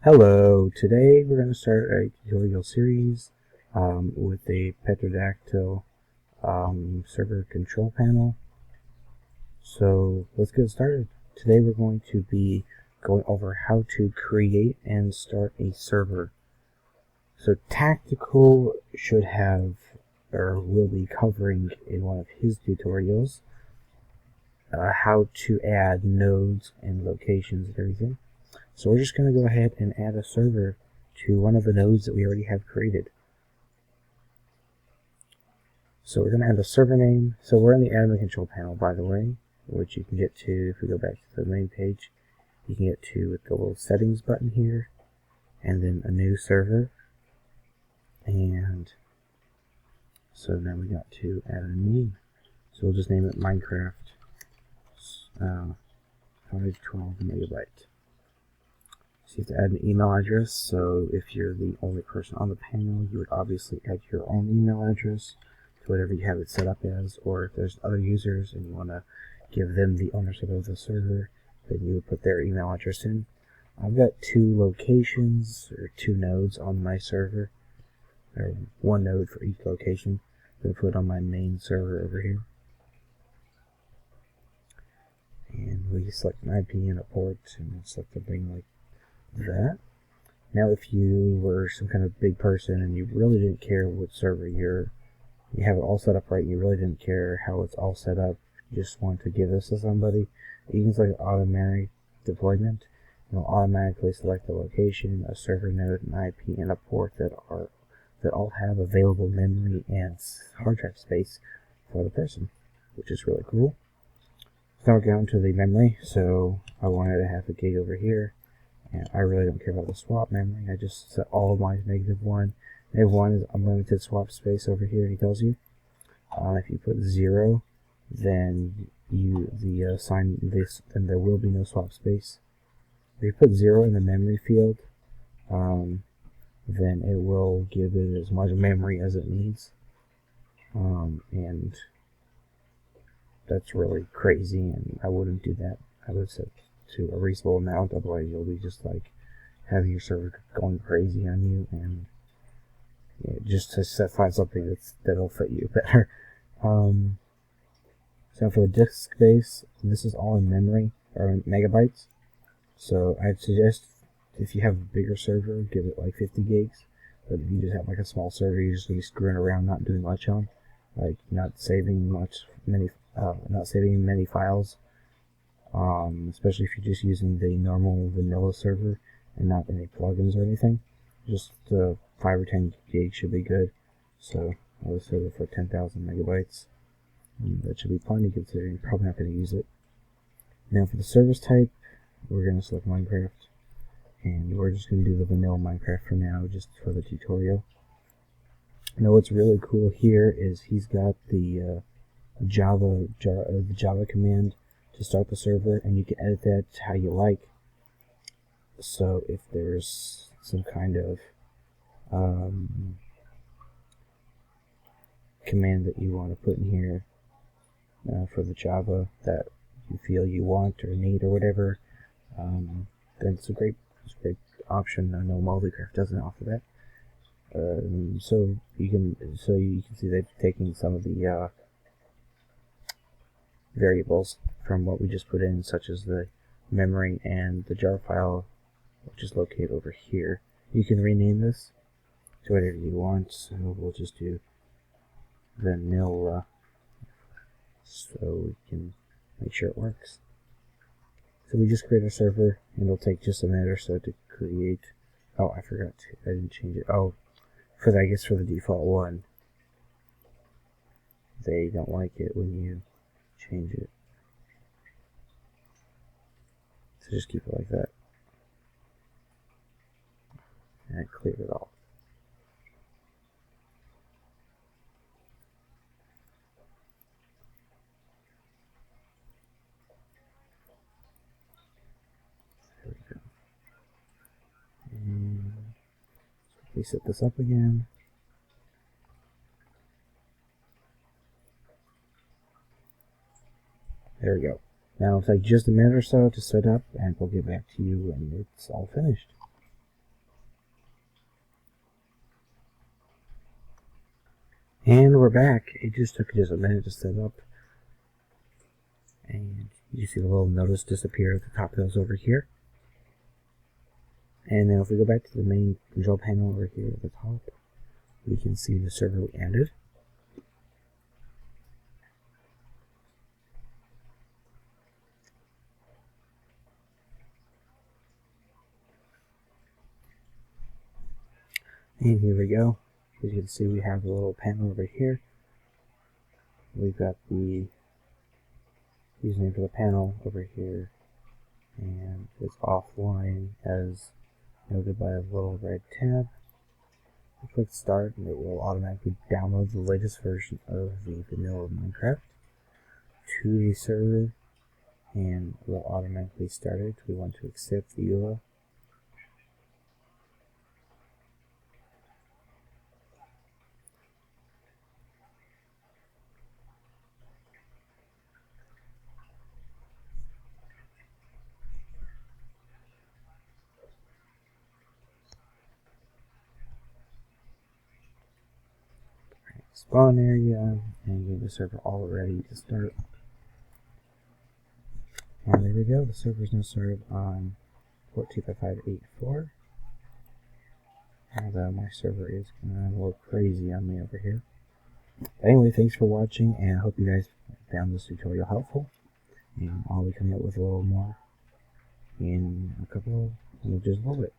Hello, today we're going to start a tutorial series with a Pterodactyl server control panel. So let's get started. Today we're going to be going over how to create and start a server. So Tactical should have or will be covering in one of his tutorials how to add nodes and locations and everything. So we're just going to go ahead and add a server to one of the nodes that we already have created. So we're going to add a server name. So we're in the admin control panel, by the way, which you can get to if we go back to the main page. You can get to with the little settings button here, and then a new server. And so now we got to add a name. So we'll just name it Minecraft 512 megabyte. So you have to add an email address. So if you're the only person on the panel, you would obviously add your own email address to whatever you have it set up as, or if there's other users and you want to give them the ownership of the server, then you would put their email address in. I've got two locations, or two nodes on my server, or one node for each location. I'm going to put it on my main server over here. And we select an IP and a port, and select something like that. Now if you were some kind of big person and you really didn't care what server you have it all set up right, and you really didn't care how it's all set up, you just want to give this to somebody, you can select automatic deployment, and it'll automatically select the location, a server node, an IP, and a port that all have available memory and hard drive space for the person, which is really cool. So now we're going to the memory. So I wanted to have a gig over here. And I really don't care about the swap memory. I just set all of mine to -1. -1 is unlimited swap space over here. He tells you. If you put 0, then then there will be no swap space. If you put 0 in the memory field, then it will give it as much memory as it needs, and that's really crazy. And I wouldn't do that. I would set to a reasonable amount, otherwise you'll be just like having your server going crazy on you, and just to find something that'll fit you better. So for the disk space, this is all in memory or in megabytes. So I'd suggest if you have a bigger server, give it like 50 gigs. But if you just have like a small server, you're just gonna be screwing around, not doing much on, like not saving many files. Especially if you're just using the normal vanilla server and not any plugins or anything. Just 5 or 10 gigs should be good. So I would set it for 10,000 megabytes. And that should be plenty considering you're probably not going to use it. Now for the service type, we're going to select Minecraft. And we're just going to do the vanilla Minecraft for now, just for the tutorial. Now what's really cool here is he's got the Java command to start the server, and you can edit that how you like. So if there's some kind of command that you want to put in here for the Java that you feel you want or need or whatever, then it's a great option. I know Multicraft doesn't offer that. So you can see they've taken some of the variables from what we just put in, such as the memory and the jar file, which is located over here. You can rename this to whatever you want, so we'll just do vanilla so we can make sure it works. So we just create a server, and it'll take just a minute or so to create. Oh, I forgot I didn't change it. Oh, I guess for the default one, they don't like it when you change it. So just keep it like that. And clear it all. There we go. And we set this up again. There we go. Now it'll take just a minute or so to set up, and we'll get back to you when it's all finished. And we're back. It just took a minute to set up. And you see the little notice disappear at the top of those over here. And now if we go back to the main control panel over here at the top, we can see the server we ended. And here we go. As you can see, we have a little panel over here. We've got the username for the panel over here, and it's offline as noted by a little red tab. We click start and it will automatically download the latest version of the vanilla Minecraft to the server and will automatically start it. We want to accept the URL. Spawn area and get the server all ready to start. And there we go, the server is now started on port 25584. Although my server is going to look crazy on me over here. But anyway, thanks for watching, and I hope you guys found this tutorial helpful. And I'll be coming up with a little more in just a little bit.